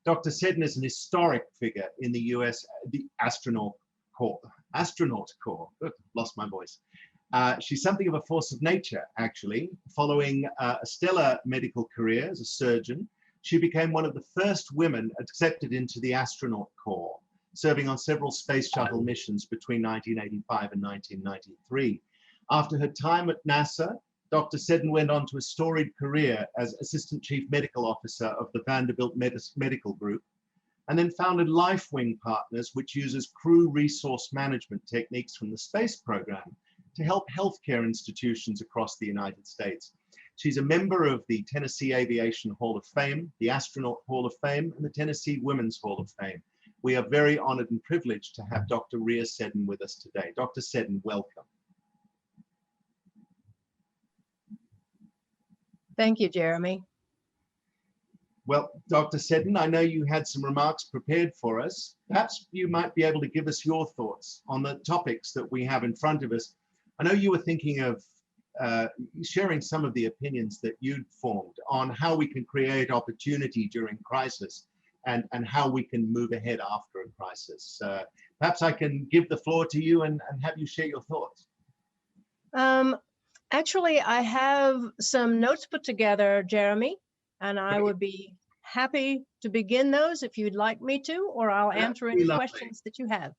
Dr. Seddon is an historic figure in the US, the Astronaut Corps. Lost my voice. She's something of a force of nature, actually. Following a stellar medical career as a surgeon, she became one of the first women accepted into the Astronaut Corps, serving on several space shuttle missions between 1985 and 1993. After her time at NASA, Dr. Seddon went on to a storied career as Assistant Chief Medical Officer of the Vanderbilt Medical Group, and then founded LifeWing Partners, which uses crew resource management techniques from the space program to help healthcare institutions across the United States. She's a member of the Tennessee Aviation Hall of Fame, the Astronaut Hall of Fame, and the Tennessee Women's Hall of Fame. We are very honored and privileged to have Dr. Rhea Seddon with us today. Dr. Seddon, welcome. Thank you, Jeremy. Well, Dr. Seddon, I know you had some remarks prepared for us. Perhaps you might be able to give us your thoughts on the topics that we have in front of us. I know you were thinking of sharing some of the opinions that you'd formed on how we can create opportunity during crisis and how we can move ahead after a crisis. Perhaps I can give the floor to you and have you share your thoughts. Actually, I have some notes put together, Jeremy, and I would be happy to begin those if you'd like me to, or I'll answer any questions that you have.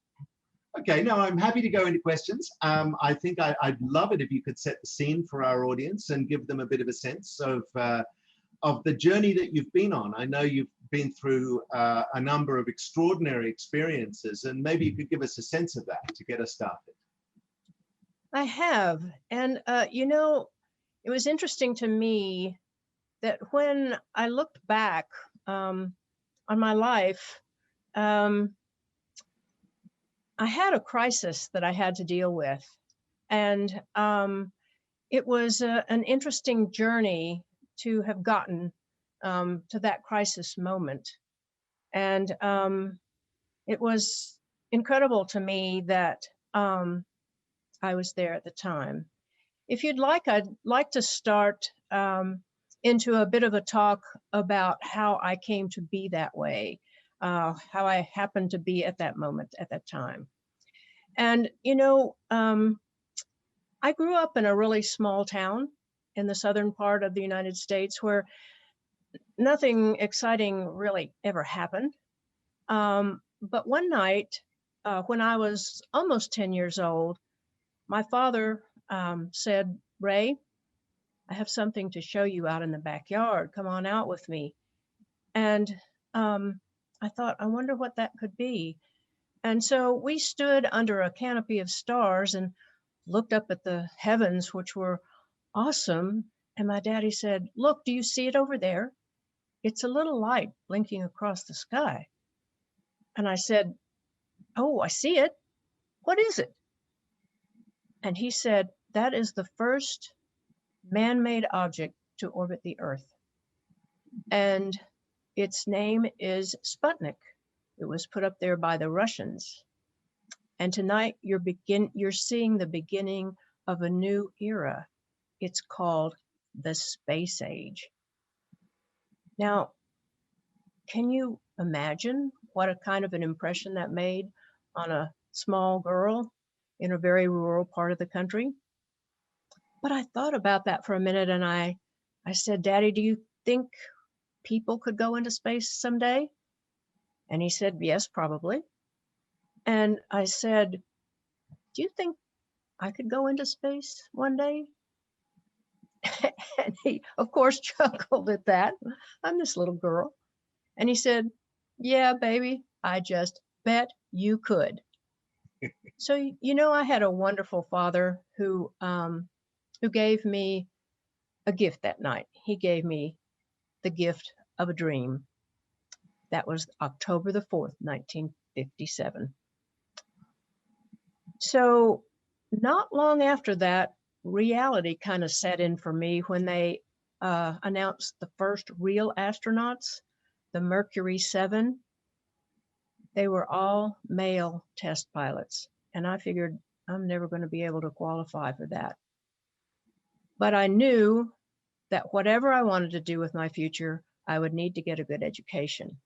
Okay, no, I'm happy to go into questions. I think I'd love it if you could set the scene for our audience and give them a bit of a sense of the journey that you've been on. I know you've been through a number of extraordinary experiences, and maybe you could give us a sense of that to get us started. I have, and you know, it was interesting to me that when I looked back on my life, I had a crisis that I had to deal with, and it was an interesting journey to have gotten to that crisis moment. And it was incredible to me that I was there at the time. If you'd like, I'd like to start into a bit of a talk about how I came to be that way, how I happened to be at that moment, at that time. And, you know, I grew up in a really small town in the southern part of the United States where nothing exciting really ever happened. But one night, when I was almost 10 years old, my father said, "Ray, I have something to show you out in the backyard. Come on out with me." And I thought, I wonder what that could be. And so we stood under a canopy of stars and looked up at the heavens, which were awesome. And my daddy said, "Look, do you see it over there? It's a little light blinking across the sky." And I said, "Oh, I see it. What is it?" And he said, "That is the first man-made object to orbit the Earth. And its name is Sputnik. It was put up there by the Russians. And tonight you're seeing the beginning of a new era. It's called the space age." Now, can you imagine what a kind of an impression that made on a small girl in a very rural part of the country? But I thought about that for a minute, and I said, "Daddy, do you think people could go into space someday?" And he said, "Yes, probably." And I said, "Do you think I could go into space one day?" And he, of course, chuckled at that. I'm this little girl. And he said, "Yeah, baby, I just bet you could." So, you know, I had a wonderful father who gave me a gift that night. He gave me the gift of a dream. That was October the 4th, 1957. So not long after that, reality kind of set in for me when they announced the first real astronauts, the Mercury 7. They were all male test pilots. And I figured I'm never going to be able to qualify for that. But I knew that whatever I wanted to do with my future, I would need to get a good education.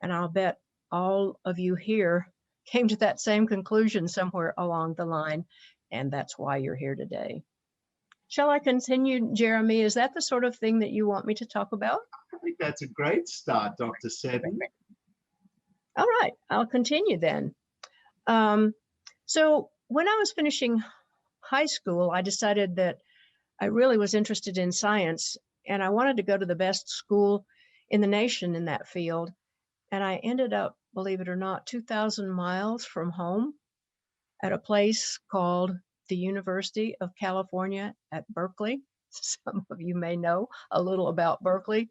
And I'll bet all of you here came to that same conclusion somewhere along the line, and that's why you're here today. Shall I continue, Jeremy? Is that the sort of thing that you want me to talk about? I think that's a great start, Dr. Seddon. All right, I'll continue then. So when I was finishing high school, I decided that I really was interested in science, and I wanted to go to the best school in the nation in that field. And I ended up, believe it or not, 2,000 miles from home at a place called the University of California at Berkeley. Some of you may know a little about Berkeley,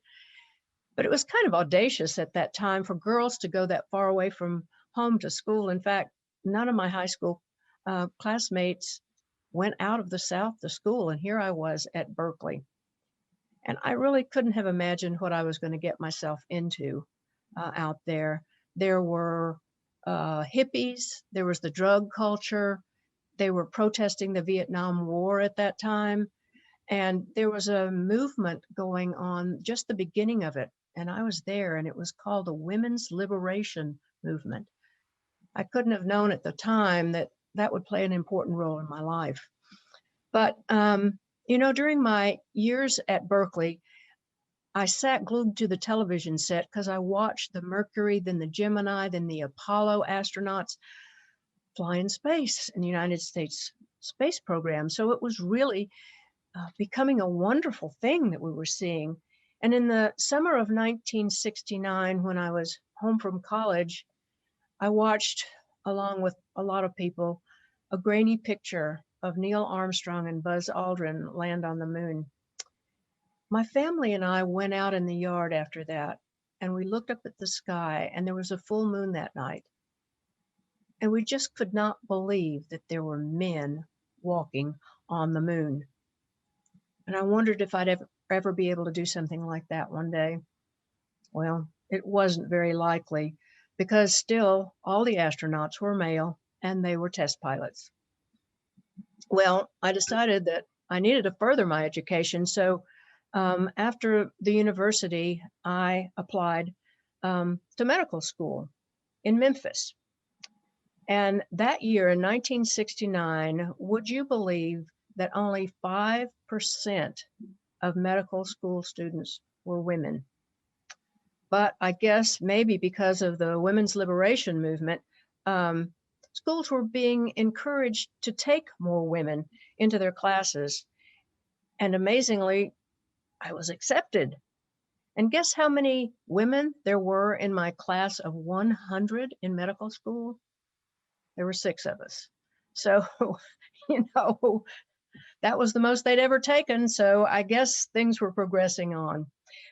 but it was kind of audacious at that time for girls to go that far away from home to school. In fact, none of my high school classmates went out of the South to school, and here I was at Berkeley. And I really couldn't have imagined what I was going to get myself into out there. There were hippies, there was the drug culture, they were protesting the Vietnam War at that time, and there was a movement going on, just the beginning of it. And I was there, and it was called the Women's Liberation Movement. I couldn't have known at the time that that would play an important role in my life. But, you know, during my years at Berkeley, I sat glued to the television set because I watched the Mercury, then the Gemini, then the Apollo astronauts fly in space in the United States space program. So it was really becoming a wonderful thing that we were seeing. And in the summer of 1969, when I was home from college, I watched, along with a lot of people, a grainy picture of Neil Armstrong and Buzz Aldrin land on the moon. My family and I went out in the yard after that, and we looked up at the sky, and there was a full moon that night. And we just could not believe that there were men walking on the moon. And I wondered if I'd ever be able to do something like that one day. Well, it wasn't very likely, because still all the astronauts were male and they were test pilots. Well, I decided that I needed to further my education. So after the university, I applied to medical school in Memphis. And that year in 1969, would you believe that only 5% of medical school students were women? But I guess maybe because of the women's liberation movement, schools were being encouraged to take more women into their classes. And amazingly, I was accepted. And guess how many women there were in my class of 100 in medical school? There were 6 of us. So, you know, that was the most they'd ever taken. So I guess things were progressing on.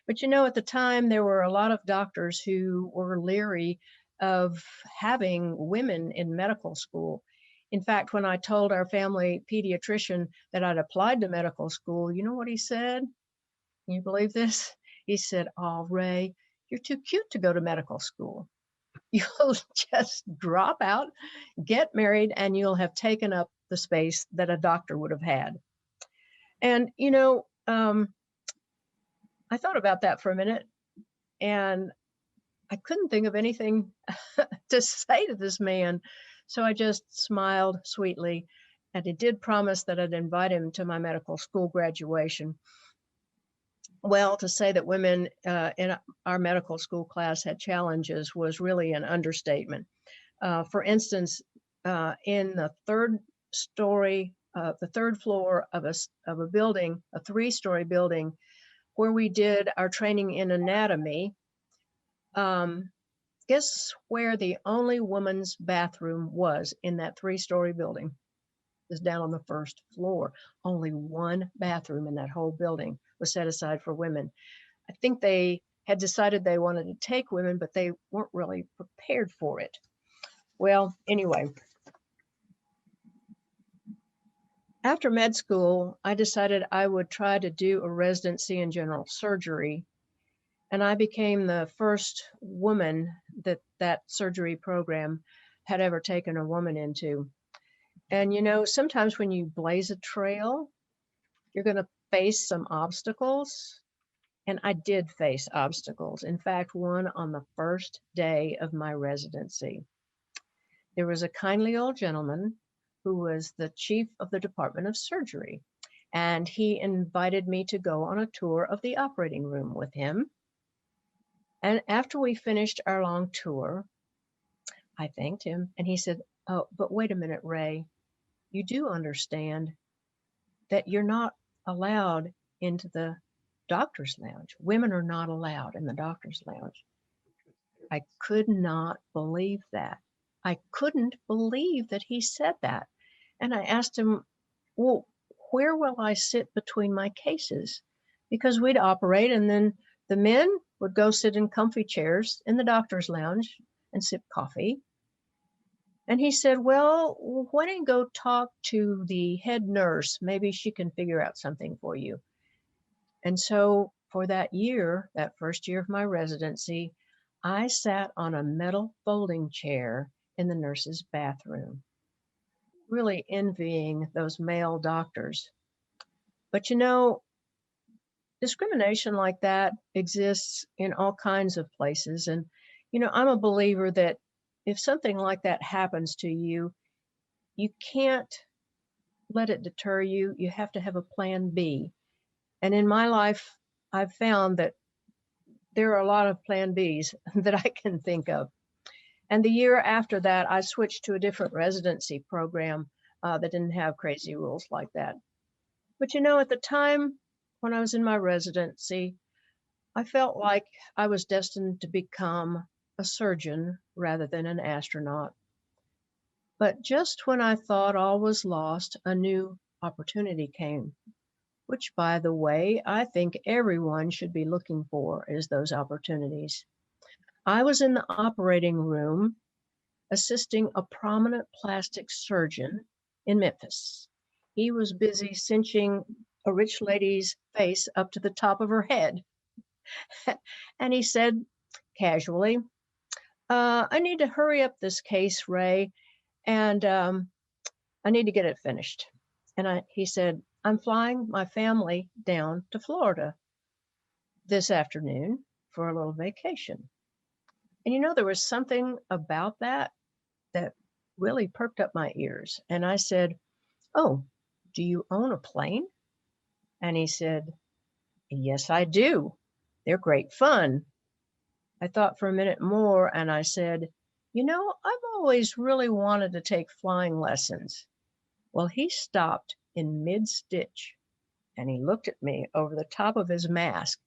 But, you know, at the time, there were a lot of doctors who were leery of having women in medical school. In fact, when I told our family pediatrician that I'd applied to medical school, you know what he said? Can you believe this? He said, "Oh, Ray, you're too cute to go to medical school. You'll just drop out, get married, and you'll have taken up the space that a doctor would have had." And, you know, I thought about that for a minute, and I couldn't think of anything to say to this man. So I just smiled sweetly, and I did promise that I'd invite him to my medical school graduation. Well, to say that women in our medical school class had challenges was really an understatement. For instance, in the third floor of a building, a 3-story building, where we did our training in anatomy, guess where the only woman's bathroom was in that 3-story building? It was down on the 1st floor. Only one bathroom in that whole building was set aside for women. I think they had decided they wanted to take women, but they weren't really prepared for it. Well, anyway, after med school, I decided I would try to do a residency in general surgery. And I became the first woman that surgery program had ever taken a woman into. And, you know, sometimes when you blaze a trail, you're going to face some obstacles. And I did face obstacles. In fact, one on the first day of my residency. There was a kindly old gentleman who was the chief of the Department of Surgery, and he invited me to go on a tour of the operating room with him. And after we finished our long tour, I thanked him, and he said, "Oh, but wait a minute, Ray. You do understand that you're not allowed into the doctor's lounge. Women are not allowed in the doctor's lounge." I could not believe that. I couldn't believe that he said that. And I asked him, "Well, where will I sit between my cases?" Because we'd operate, and then the men would go sit in comfy chairs in the doctor's lounge and sip coffee. And he said, "Well, why don't you go talk to the head nurse? Maybe she can figure out something for you." And so for that year, that first year of my residency, I sat on a metal folding chair in the nurse's bathroom, really envying those male doctors. But you know, discrimination like that exists in all kinds of places. And, you know, I'm a believer that if something like that happens to you, you can't let it deter you. You have to have a plan B. And in my life, I've found that there are a lot of plan Bs that I can think of. And the year after that, I switched to a different residency program that didn't have crazy rules like that. But you know, at the time when I was in my residency, I felt like I was destined to become a surgeon rather than an astronaut. But just when I thought all was lost, a new opportunity came, which, by the way, I think everyone should be looking for, is those opportunities. I was in the operating room assisting a prominent plastic surgeon in Memphis. He was busy cinching a rich lady's face up to the top of her head. And he said casually, "I need to hurry up this case, Ray, and I need to get it finished." And he said, "I'm flying my family down to Florida this afternoon for a little vacation." And you know, there was something about that that really perked up my ears. And I said, "Oh, do you own a plane?" And he said, "Yes, I do. They're great fun." I thought for a minute more and I said, "You know, I've always really wanted to take flying lessons." Well, he stopped in mid-stitch and he looked at me over the top of his mask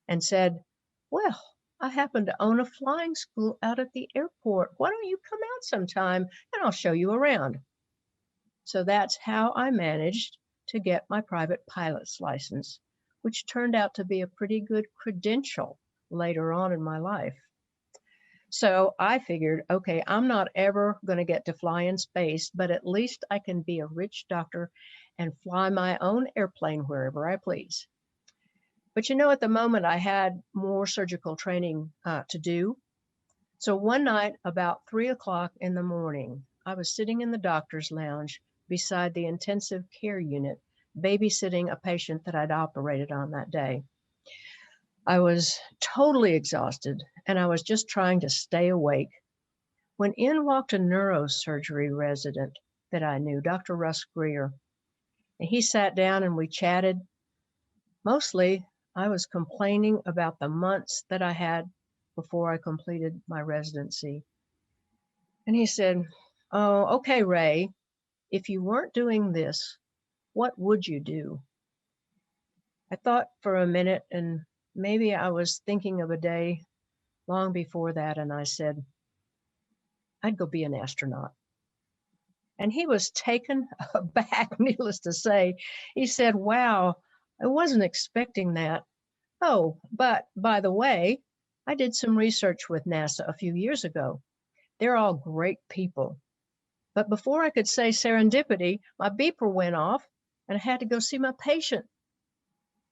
and said, "Well, I happen to own a flying school out at the airport. Why don't you come out sometime and I'll show you around?" So that's how I managed to get my private pilot's license, which turned out to be a pretty good credential later on in my life. So I figured, okay, I'm not ever going to get to fly in space, but at least I can be a rich doctor and fly my own airplane wherever I please. But you know, at the moment, I had more surgical training to do. So one night, about 3 o'clock in the morning, I was sitting in the doctor's lounge beside the intensive care unit, babysitting a patient that I'd operated on that day. I was totally exhausted, and I was just trying to stay awake when in walked a neurosurgery resident that I knew, Dr. Russ Greer. And he sat down and we chatted. Mostly, I was complaining about the months that I had before I completed my residency. And he said, "Oh, okay, Ray, if you weren't doing this, what would you do?" I thought for a minute, and maybe I was thinking of a day long before that, and I said, "I'd go be an astronaut." And he was taken aback, needless to say. He said, "Wow, I wasn't expecting that. Oh, but by the way, I did some research with NASA a few years ago. They're all great people. But before I could say serendipity, my beeper went off and I had to go see my patient."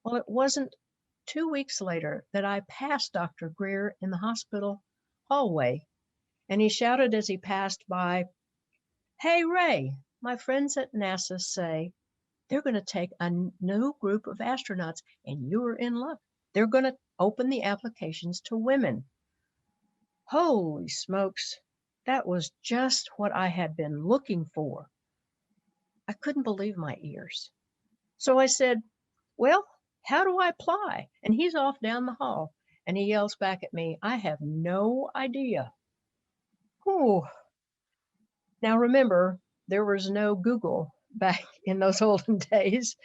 Well, it wasn't 2 weeks later that I passed Dr. Greer in the hospital hallway, and he shouted as he passed by, "Hey, Ray, my friends at NASA say they're going to take a new group of astronauts, and you're in luck. they're going to open the applications to women. Holy smokes, that was just what I had been looking for. I couldn't believe my ears. So I said, well, how do I apply? And he's off down the hall and he yells back at me, I have no idea. Whew. Now remember, there was no Google back in those olden days,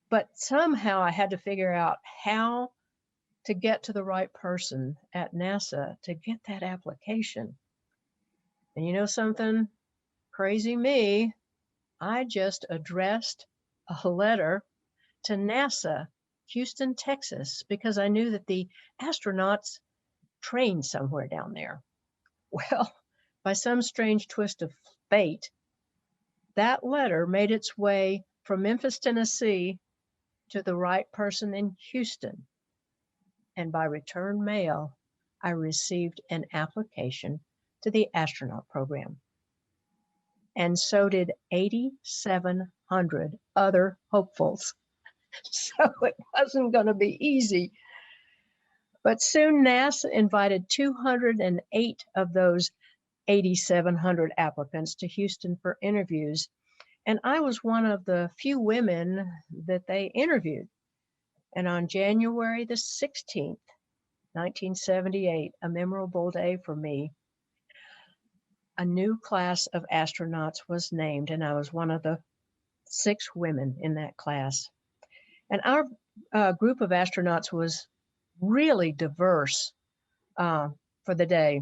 but somehow I had to figure out how to get to the right person at NASA to get that application. And you know something? Crazy me, I just addressed a letter to NASA, Houston, Texas, because I knew that the astronauts trained somewhere down there. Well, by some strange twist of fate, that letter made its way from Memphis, Tennessee to the right person in Houston. And by return mail, I received an application to the Astronaut Program. And so did 8,700 other hopefuls. So it wasn't going to be easy. But soon NASA invited 208 of those 8,700 applicants to Houston for interviews. And I was one of the few women that they interviewed. And on January the 16th, 1978, a memorable day for me, a new class of astronauts was named, and I was one of the 6 women in that class. And our group of astronauts was really diverse for the day.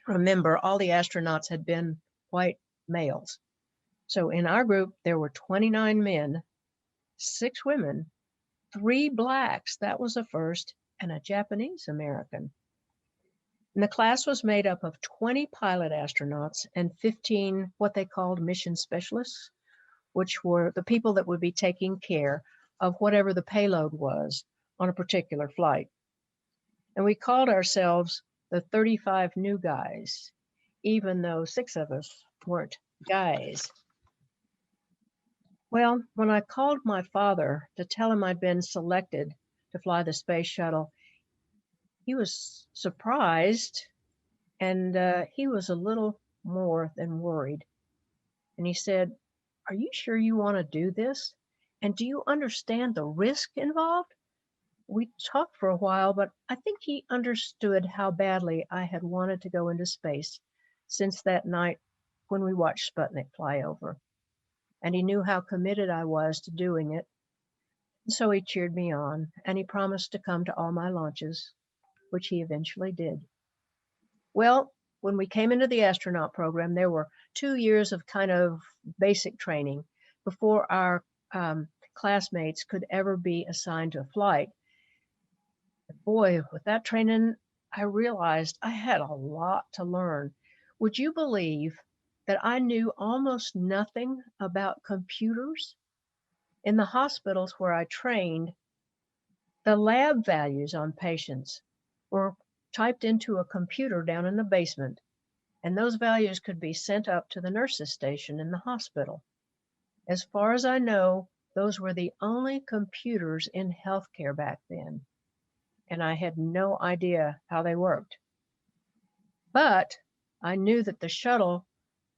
Remember, all the astronauts had been white males. So in our group, there were 29 men, 6 women, 3 blacks, that was a first, and a Japanese American. And the class was made up of 20 pilot astronauts and 15 what they called mission specialists, which were the people that would be taking care of whatever the payload was on a particular flight. And we called ourselves the 35 new guys, even though 6 of us weren't guys. Well, when I called my father to tell him I'd been selected to fly the space shuttle, he was surprised and he was a little more than worried. And he said, "Are you sure you want to do this? And do you understand the risk involved?" We talked for a while, but I think he understood how badly I had wanted to go into space since that night when we watched Sputnik fly over. And he knew how committed I was to doing it. And so he cheered me on, and he promised to come to all my launches, which he eventually did. Well, when we came into the astronaut program, there were 2 years of kind of basic training before our classmates could ever be assigned to a flight. Boy, with that training, I realized I had a lot to learn. Would you believe that I knew almost nothing about computers? In the hospitals where I trained, the lab values on patients were typed into a computer down in the basement, and those values could be sent up to the nurses' station in the hospital. As far as I know, those were the only computers in healthcare back then, and I had no idea how they worked. But I knew that the shuttle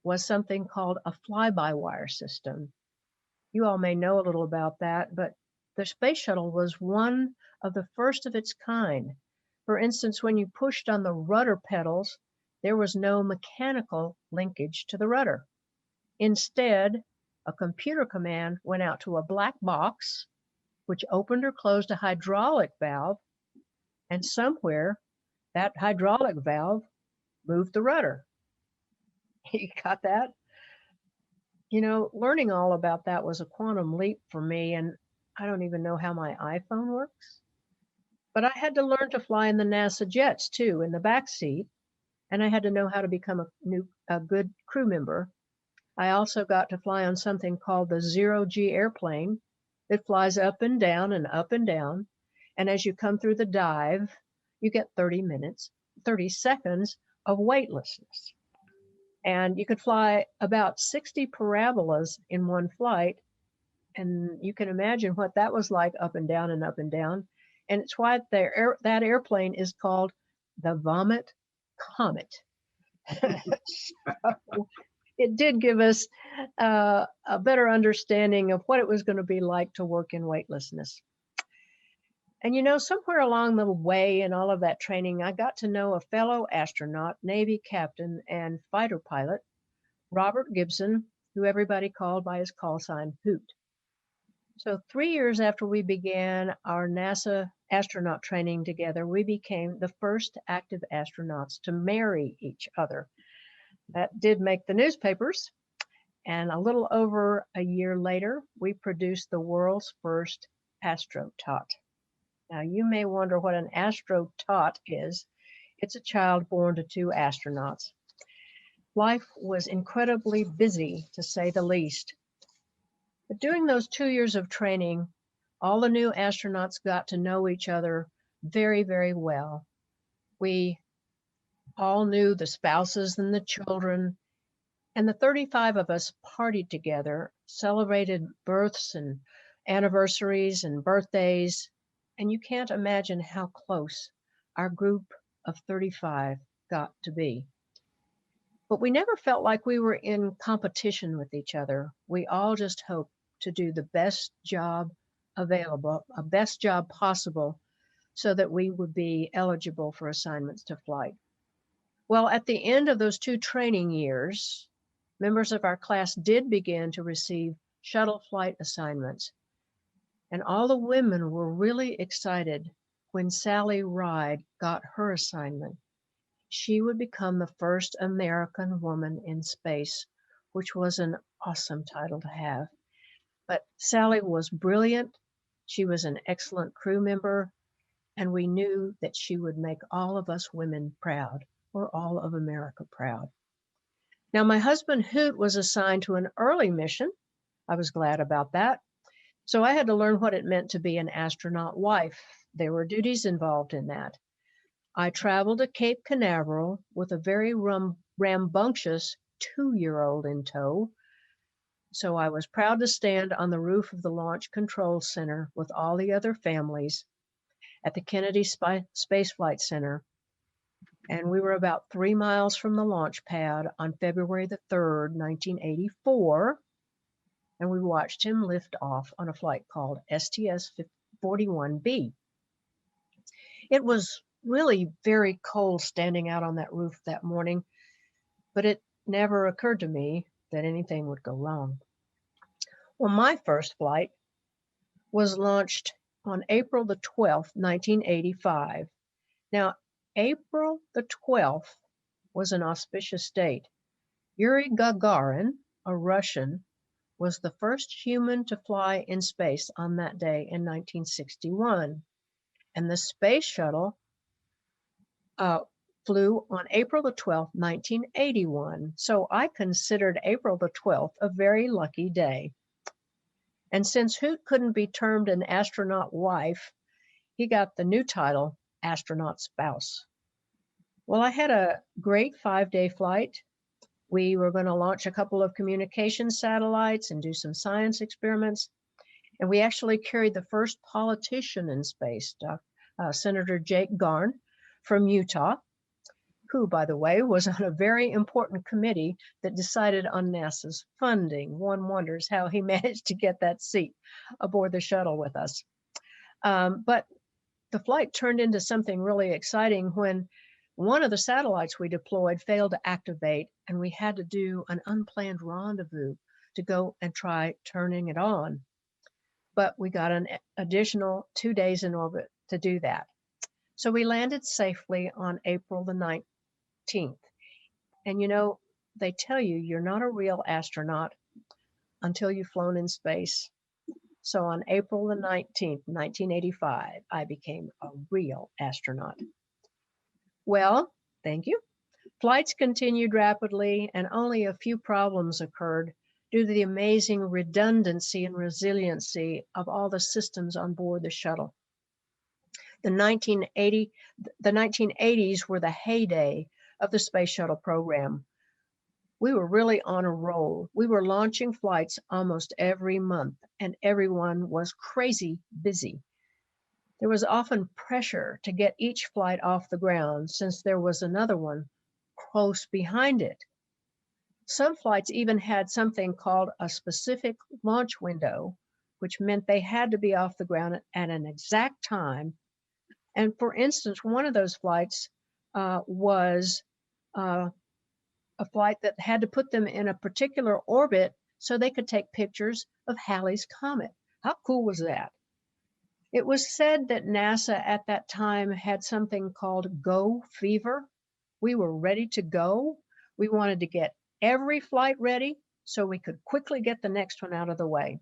was something called a fly-by-wire system. You all may know a little about that, but the space shuttle was one of the first of its kind. For instance, when you pushed on the rudder pedals, there was no mechanical linkage to the rudder. Instead, a computer command went out to a black box, which opened or closed a hydraulic valve, and somewhere that hydraulic valve moved the rudder. You got that? You know, learning all about that was a quantum leap for me, and I don't even know how my iPhone works. But I had to learn to fly in the NASA jets too, in the back seat, and I had to know how to become a good crew member. I also got to fly on something called the zero-G airplane that flies up and down and up and down. And as you come through the dive, you get 30 seconds of weightlessness. And you could fly about 60 parabolas in one flight. And you can imagine what that was like, up and down and up and down. And it's why that airplane is called the Vomit Comet. So it did give us a better understanding of what it was going to be like to work in weightlessness. And you know, somewhere along the way in all of that training, I got to know a fellow astronaut, Navy captain and fighter pilot, Robert Gibson, who everybody called by his call sign Hoot. So 3 years after we began our NASA astronaut training together, we became the first active astronauts to marry each other. That did make the newspapers. And a little over a year later, we produced the world's first astronaut. Now, you may wonder what an astronaut is. It's a child born to two astronauts. Life was incredibly busy, to say the least. But during those 2 years of training, all the new astronauts got to know each other very, very well. We all knew the spouses and the children, and the 35 of us partied together, celebrated births and anniversaries and birthdays, and you can't imagine how close our group of 35 got to be. But we never felt like we were in competition with each other. We all just hoped to do the best job available, a best job possible, so that we would be eligible for assignments to flight. Well, at the end of those 2 training years, members of our class did begin to receive shuttle flight assignments. And all the women were really excited when Sally Ride got her assignment. She would become the first American woman in space, which was an awesome title to have. But Sally was brilliant. She was an excellent crew member, and we knew that she would make all of us women proud, or all of America proud. Now, my husband Hoot was assigned to an early mission. I was glad about that. So I had to learn what it meant to be an astronaut wife. There were duties involved in that. I traveled to Cape Canaveral with a very rambunctious 2-year-old in tow. So I was proud to stand on the roof of the Launch Control Center with all the other families at the Kennedy Space Flight Center. And we were about 3 miles from the launch pad on February the 3rd, 1984. And we watched him lift off on a flight called STS-41B. It was really very cold standing out on that roof that morning, but it never occurred to me that anything would go wrong. Well, my first flight was launched on April the 12th, 1985. Now, April the 12th was an auspicious date. Yuri Gagarin, a Russian, was the first human to fly in space on that day in 1961. And the space shuttle flew on April the 12th, 1981. So I considered April the 12th a very lucky day. And since Hoot couldn't be termed an astronaut wife, he got the new title, astronaut spouse. Well, I had a great 5-day flight. We were going to launch a couple of communication satellites and do some science experiments. And we actually carried the first politician in space, Senator Jake Garn from Utah, who, by the way, was on a very important committee that decided on NASA's funding. One wonders how he managed to get that seat aboard the shuttle with us. But the flight turned into something really exciting when one of the satellites we deployed failed to activate, and we had to do an unplanned rendezvous to go and try turning it on. But we got an additional 2 days in orbit to do that. So we landed safely on April the 19th. And you know, they tell you you're not a real astronaut until you've flown in space. So on April the 19th, 1985, I became a real astronaut. Well, thank you. Flights continued rapidly, and only a few problems occurred due to the amazing redundancy and resiliency of all the systems on board the shuttle. The 1980s were the heyday of the Space Shuttle program. We were really on a roll. We were launching flights almost every month, and everyone was crazy busy. There was often pressure to get each flight off the ground since there was another one close behind it. Some flights even had something called a specific launch window, which meant they had to be off the ground at an exact time. And for instance, one of those flights was a flight that had to put them in a particular orbit so they could take pictures of Halley's Comet. How cool was that? It was said that NASA at that time had something called go fever. We were ready to go. We wanted to get every flight ready so we could quickly get the next one out of the way.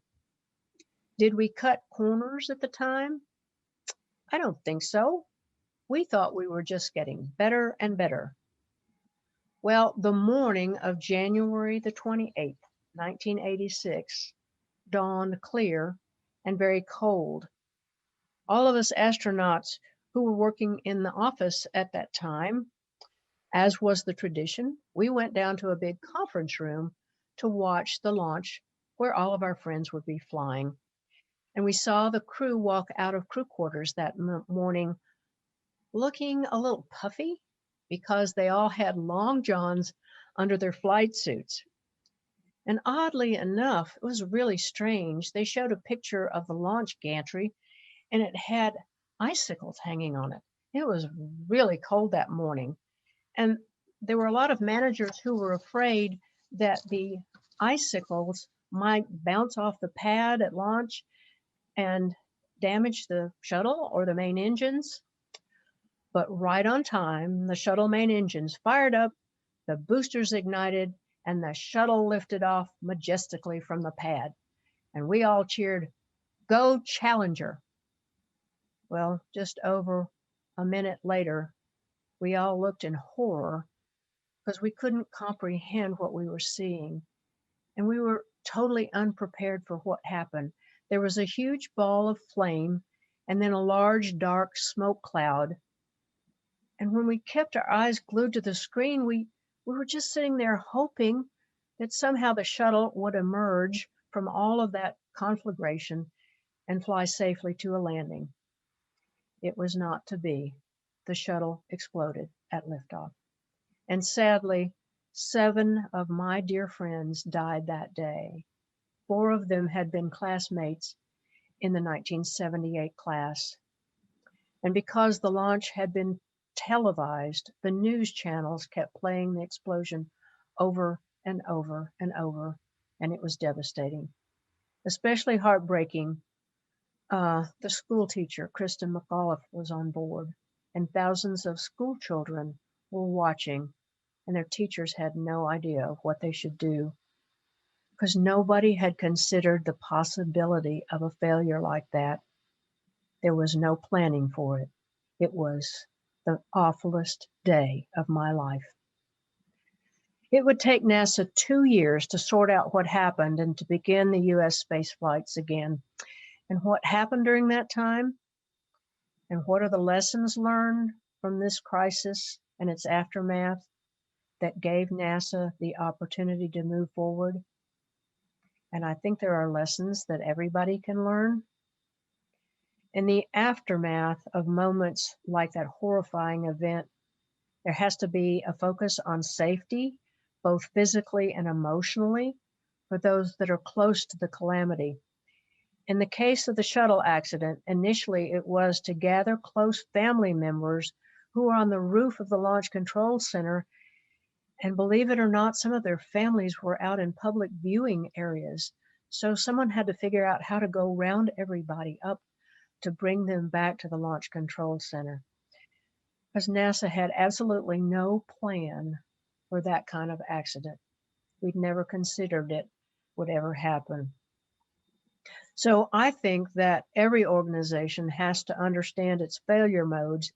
Did we cut corners at the time? I don't think so. We thought we were just getting better and better. Well, the morning of January the 28th, 1986, dawned clear and very cold. All of us astronauts who were working in the office at that time, as was the tradition, we went down to a big conference room to watch the launch where all of our friends would be flying. And we saw the crew walk out of crew quarters that morning looking a little puffy because they all had long johns under their flight suits. And oddly enough, it was really strange. They showed a picture of the launch gantry and it had icicles hanging on it. It was really cold that morning. And there were a lot of managers who were afraid that the icicles might bounce off the pad at launch and damage the shuttle or the main engines. But right on time, the shuttle main engines fired up, the boosters ignited, and the shuttle lifted off majestically from the pad. And we all cheered, "Go Challenger!" Well, just over a minute later, we all looked in horror because we couldn't comprehend what we were seeing. And we were totally unprepared for what happened. There was a huge ball of flame and then a large dark smoke cloud. And when we kept our eyes glued to the screen, we were just sitting there hoping that somehow the shuttle would emerge from all of that conflagration and fly safely to a landing. It was not to be. The shuttle exploded at liftoff. And sadly, 7 of my dear friends died that day. 4 of them had been classmates in the 1978 class. And because the launch had been televised, the news channels kept playing the explosion over and over and over, and it was devastating. Especially heartbreaking, the school teacher, Kristen McAuliffe, was on board, and thousands of school children were watching, and their teachers had no idea of what they should do because nobody had considered the possibility of a failure like that. There was no planning for it. It was the awfulest day of my life. It would take NASA 2 years to sort out what happened and to begin the US space flights again. And what happened during that time? And what are the lessons learned from this crisis and its aftermath that gave NASA the opportunity to move forward? And I think there are lessons that everybody can learn. In the aftermath of moments like that horrifying event, there has to be a focus on safety, both physically and emotionally, for those that are close to the calamity. In the case of the shuttle accident, initially it was to gather close family members who were on the roof of the Launch Control Center. And believe it or not, some of their families were out in public viewing areas. So someone had to figure out how to go round everybody up to bring them back to the Launch Control Center. Because NASA had absolutely no plan for that kind of accident. We'd never considered it would ever happen. So I think that every organization has to understand its failure modes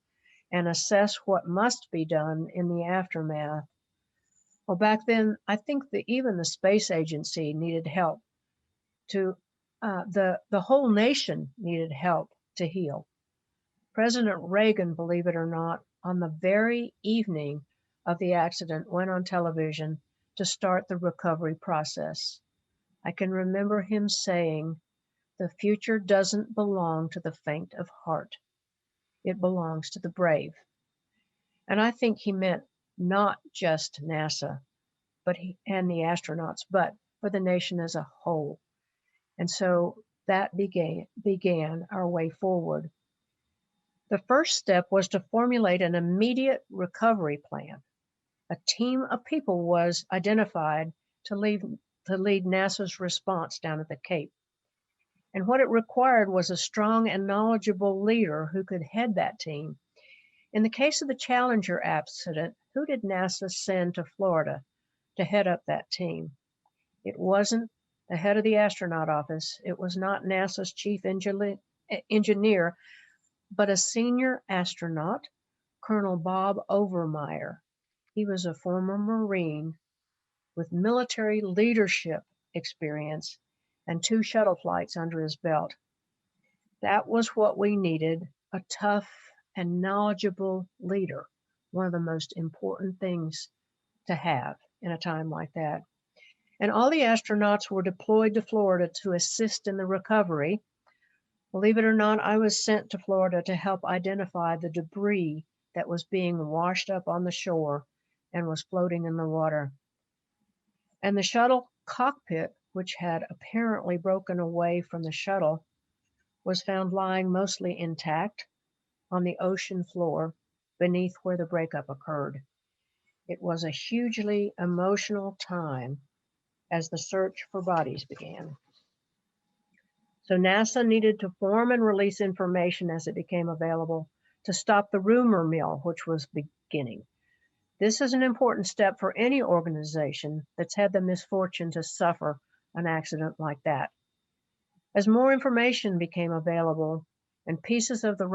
and assess what must be done in the aftermath. Well, back then, I think that even the space agency needed help to, the whole nation needed help to heal. President Reagan, believe it or not, on the very evening of the accident, went on television to start the recovery process. I can remember him saying, "The future doesn't belong to the faint of heart." It belongs to the brave. And I think he meant not just NASA and the astronauts, but for the nation as a whole. And so that began our way forward. The first step was to formulate an immediate recovery plan. A team of people was identified to lead NASA's response down at the Cape. And what it required was a strong and knowledgeable leader who could head that team. In the case of the Challenger accident, who did NASA send to Florida to head up that team? It wasn't the head of the astronaut office. It was not NASA's chief engineer, but a senior astronaut, Colonel Bob Overmyer. He was a former Marine with military leadership experience and 2 shuttle flights under his belt. That was what we needed, a tough and knowledgeable leader, one of the most important things to have in a time like that. And all the astronauts were deployed to Florida to assist in the recovery. Believe it or not, I was sent to Florida to help identify the debris that was being washed up on the shore and was floating in the water. And the shuttle cockpit, which had apparently broken away from the shuttle, was found lying mostly intact on the ocean floor beneath where the breakup occurred. It was a hugely emotional time as the search for bodies began. So NASA needed to form and release information as it became available to stop the rumor mill, which was beginning. This is an important step for any organization that's had the misfortune to suffer an accident like that. As more information became available and pieces of the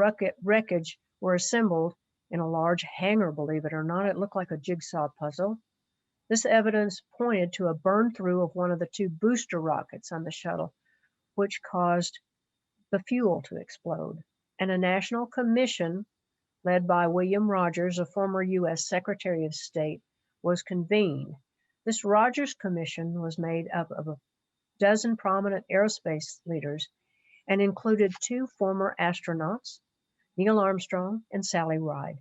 wreckage were assembled in a large hangar, believe it or not, it looked like a jigsaw puzzle. This evidence pointed to a burn through of one of the 2 booster rockets on the shuttle, which caused the fuel to explode. And a national commission led by William Rogers, a former U.S. Secretary of State, was convened. This Rogers Commission was made up of a dozen prominent aerospace leaders and included 2 former astronauts, Neil Armstrong and Sally Ride.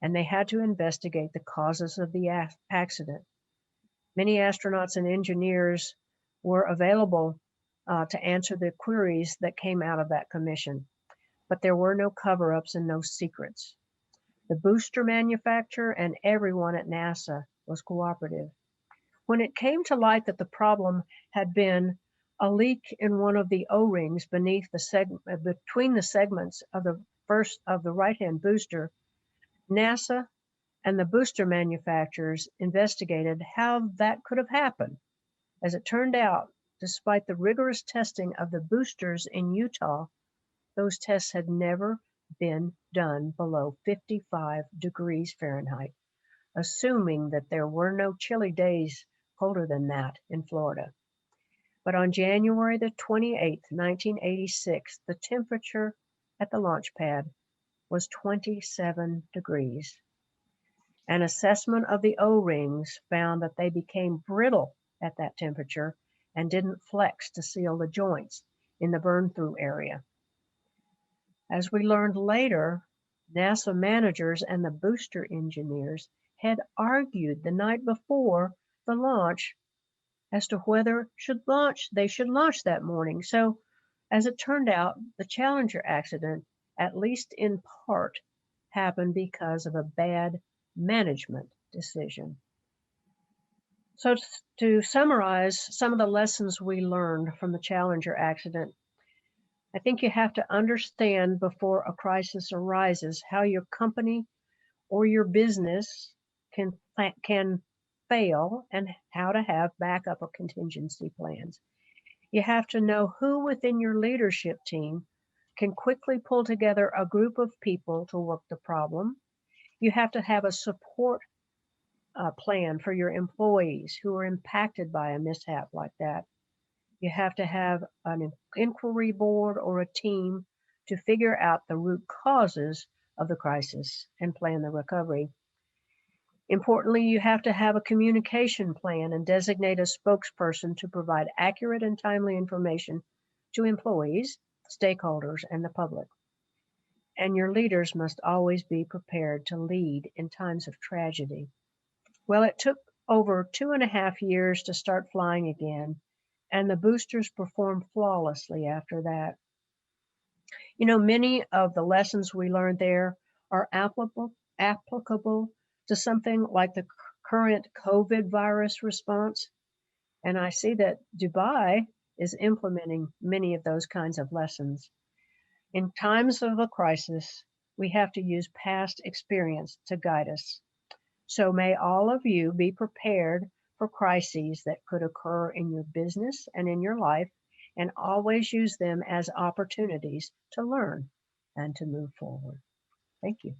And they had to investigate the causes of the accident. Many astronauts and engineers were available to answer the queries that came out of that commission, but there were no cover-ups and no secrets. The booster manufacturer and everyone at NASA was cooperative. When it came to light that the problem had been a leak in one of the O-rings between the segments of the right-hand booster, NASA and the booster manufacturers investigated how that could have happened. As it turned out, despite the rigorous testing of the boosters in Utah, those tests had never been done below 55 degrees Fahrenheit, assuming that there were no chilly days colder than that in Florida. But on January the 28th, 1986, the temperature at the launch pad was 27 degrees. An assessment of the O-rings found that they became brittle at that temperature and didn't flex to seal the joints in the burn-through area. As we learned later, NASA managers and the booster engineers had argued the night before the launch as to whether they should launch that morning. So, as it turned out, the Challenger accident, at least in part, happened because of a bad management decision. So, to summarize some of the lessons we learned from the Challenger accident, I think you have to understand before a crisis arises how your company or your business can fail and how to have backup or contingency plans. You have to know who within your leadership team can quickly pull together a group of people to work the problem. You have to have a support plan for your employees who are impacted by a mishap like that. You have to have an inquiry board or a team to figure out the root causes of the crisis and plan the recovery. Importantly, you have to have a communication plan and designate a spokesperson to provide accurate and timely information to employees, stakeholders, and the public. and your leaders must always be prepared to lead in times of tragedy. Well, it took over 2.5 years to start flying again, and the boosters performed flawlessly after that. Many of the lessons we learned there are applicable to something like the current COVID virus response. And I see that Dubai is implementing many of those kinds of lessons. In times of a crisis, we have to use past experience to guide us. So may all of you be prepared for crises that could occur in your business and in your life, and always use them as opportunities to learn and to move forward. Thank you.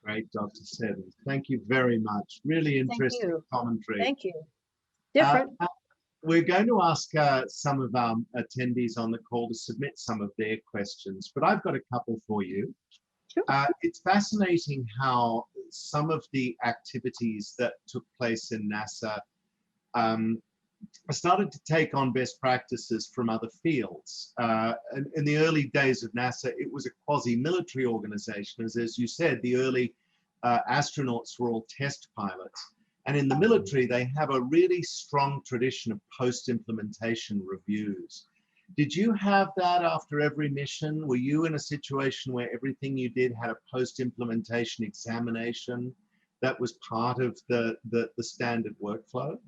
Great, Dr. Seddon. Thank you very much. Really interesting commentary. Thank you. Different. We're going to ask some of our attendees on the call to submit some of their questions, but I've got a couple for you. Sure. It's fascinating how some of the activities that took place in NASA started to take on best practices from other fields. In the early days of NASA, it was a quasi-military organization. As you said, the early astronauts were all test pilots. And in the military, they have a really strong tradition of post-implementation reviews. Did you have that after every mission? Were you in a situation where everything you did had a post-implementation examination that was part of the standard workflow?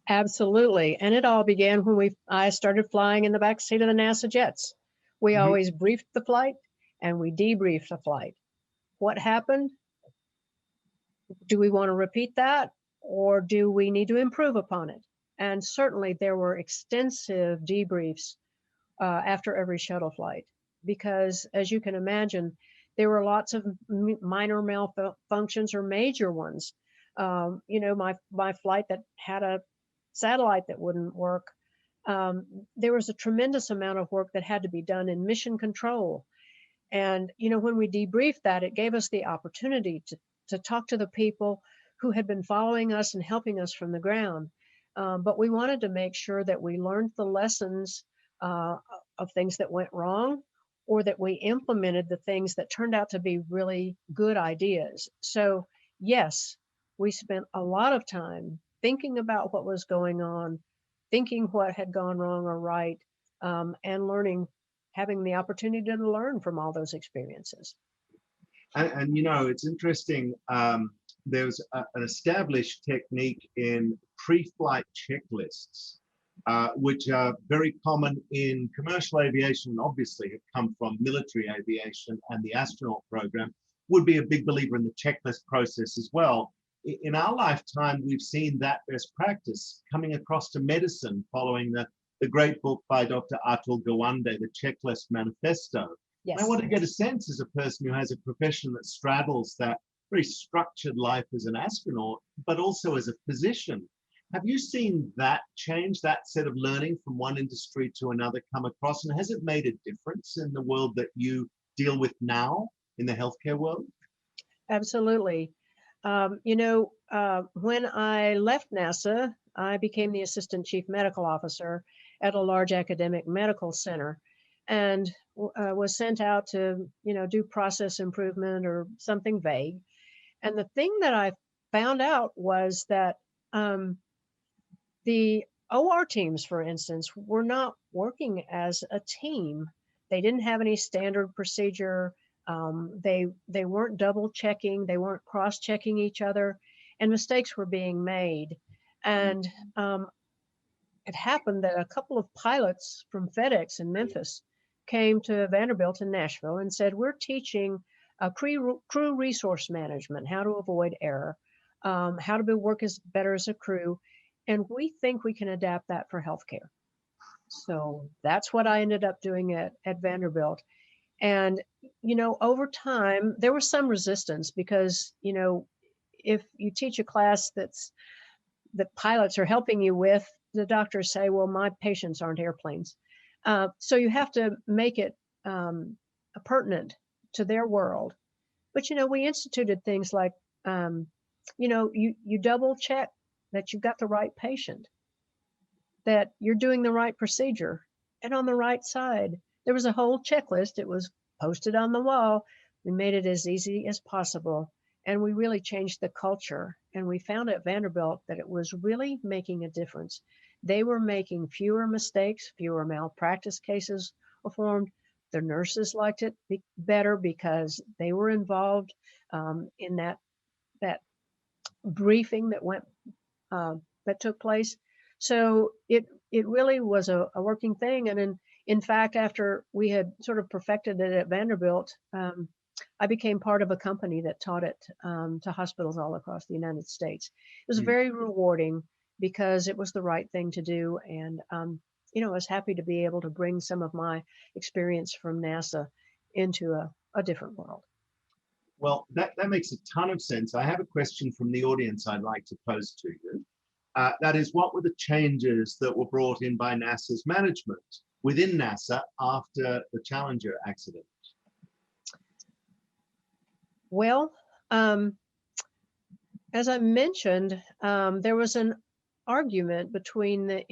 Absolutely. And it all began when I started flying in the back seat of the NASA jets. We always briefed the flight and we debriefed the flight. What happened? Do we want to repeat that, or do we need to improve upon it? And certainly there were extensive debriefs after every shuttle flight, because as you can imagine, there were lots of minor malfunctions or major ones. My flight that had a satellite that wouldn't work. There was a tremendous amount of work that had to be done in mission control. And, when we debriefed that, it gave us the opportunity to talk to the people who had been following us and helping us from the ground. But we wanted to make sure that we learned the lessons of things that went wrong, or that we implemented the things that turned out to be really good ideas. So yes, we spent a lot of time thinking about what was going on, thinking what had gone wrong or right, and learning, having the opportunity to learn from all those experiences. And it's interesting, there's an established technique in pre-flight checklists, which are very common in commercial aviation, and obviously have come from military aviation, and the astronaut program would be a big believer in the checklist process as well. In our lifetime, we've seen that best practice coming across to medicine following the great book by Dr. Atul Gawande, The Checklist Manifesto. Yes. I want to get a sense, as a person who has a profession that straddles that very structured life as an astronaut, but also as a physician. Have you seen that change, that set of learning from one industry to another come across? And has it made a difference in the world that you deal with now in the healthcare world? Absolutely. When I left NASA, I became the Assistant Chief Medical Officer at a large academic medical center, and was sent out to, do process improvement or something vague. And the thing that I found out was that the OR teams, for instance, were not working as a team. They didn't have any standard procedure. They weren't double checking. They weren't cross checking each other, and mistakes were being made. And it happened that a couple of pilots from FedEx in Memphis came to Vanderbilt in Nashville and said, we're teaching crew resource management, how to avoid error, how to work better as a crew. And we think we can adapt that for healthcare. So that's what I ended up doing at Vanderbilt. And, over time, there was some resistance because, if you teach a class that pilots are helping you with, the doctors say, well, my patients aren't airplanes. So you have to make it pertinent to their world. But, we instituted things like, you double check that you've got the right patient, that you're doing the right procedure, and on the right side. There was a whole checklist. It was posted on the wall. We made it as easy as possible. And we really changed the culture. And we found at Vanderbilt that it was really making a difference. They were making fewer mistakes, fewer malpractice cases were formed. The nurses liked it better because they were involved in that briefing that took place. So it really was a working thing. And in fact, after we had sort of perfected it at Vanderbilt, I became part of a company that taught it to hospitals all across the United States. It was very rewarding because it was the right thing to do. And, I was happy to be able to bring some of my experience from NASA into a different world. Well, that makes a ton of sense. I have a question from the audience I'd like to pose to you. That is, what were the changes that were brought in by NASA's management within NASA after the Challenger accident? Well, as I mentioned, there was an argument between the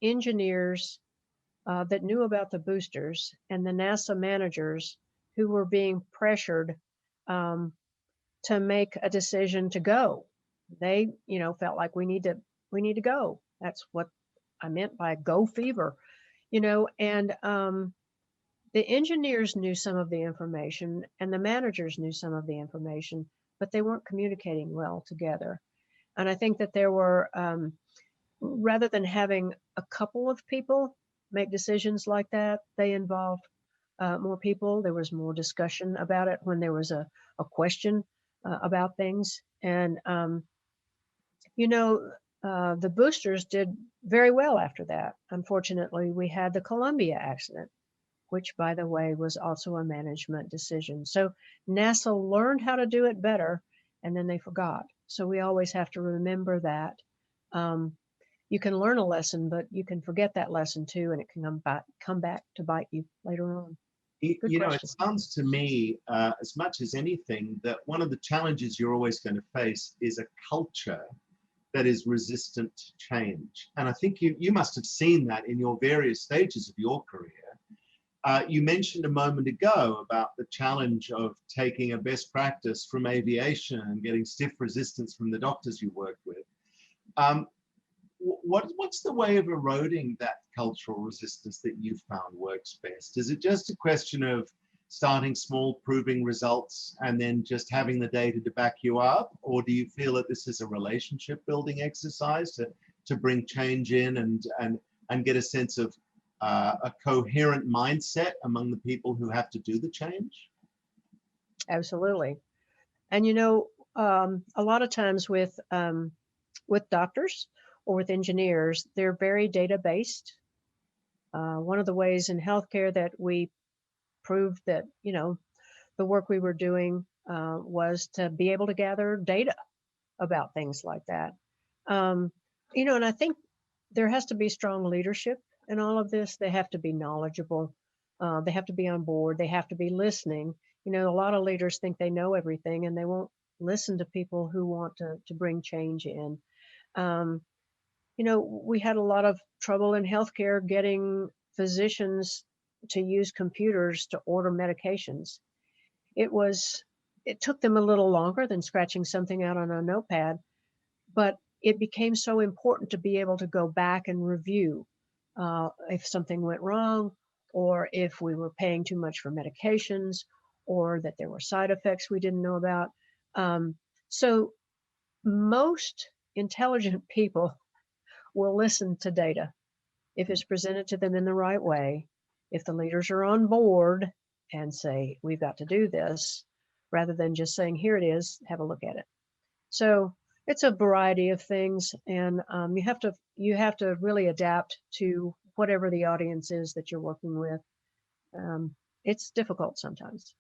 engineers that knew about the boosters and the NASA managers who were being pressured to make a decision to go. They, felt like we need to go. That's what I meant by go fever, and the engineers knew some of the information and the managers knew some of the information, but they weren't communicating well together. And I think that there were, rather than having a couple of people make decisions like that, they involved more people. There was more discussion about it when there was a question about things. And, the boosters did very well after that. Unfortunately, we had the Columbia accident, which, by the way, was also a management decision. So NASA learned how to do it better, and then they forgot. So we always have to remember that. You can learn a lesson, but you can forget that lesson too, and it can come back to bite you later on. It sounds to me, as much as anything, that one of the challenges you're always going to face is a culture that is resistant to change. And I think you must have seen that in your various stages of your career. You mentioned a moment ago about the challenge of taking a best practice from aviation and getting stiff resistance from the doctors you work with. What's the way of eroding that cultural resistance that you've found works best? Is it just a question of starting small, proving results, and then just having the data to back you up? Or do you feel that this is a relationship building exercise to bring change in and get a sense of a coherent mindset among the people who have to do the change? Absolutely. And a lot of times with doctors or with engineers, they're very data based. One of the ways in healthcare that we proved that the work we were doing was to be able to gather data about things like that. And I think there has to be strong leadership in all of this. They have to be knowledgeable. They have to be on board. They have to be listening. A lot of leaders think they know everything and they won't listen to people who want to bring change in. We had a lot of trouble in healthcare getting physicians to use computers to order medications. It took them a little longer than scratching something out on a notepad, but it became so important to be able to go back and review if something went wrong, or if we were paying too much for medications, or that there were side effects we didn't know about. So most intelligent people will listen to data if it's presented to them in the right way. If the leaders are on board and say, we've got to do this, rather than just saying, here it is, have a look at it. So it's a variety of things, and you have to really adapt to whatever the audience is that you're working with. It's difficult sometimes.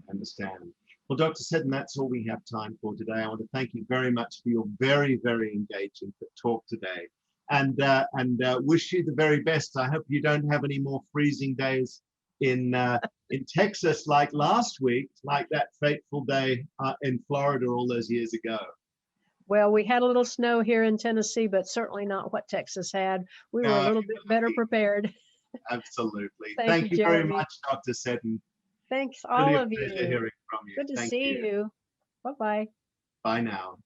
I understand. Well, Dr. Seddon, that's all we have time for today. I want to thank you very much for your very, very engaging talk today, and wish you the very best. I hope you don't have any more freezing days in Texas like last week, like that fateful day in Florida all those years ago. Well, we had a little snow here in Tennessee, but certainly not what Texas had. We were a little bit better prepared. Absolutely. Thank you, very Jeremy. much, Dr. Seddon. Thanks, Really all a of pleasure you. hearing from you. Good to Thank see you. you. Bye-bye. Bye now.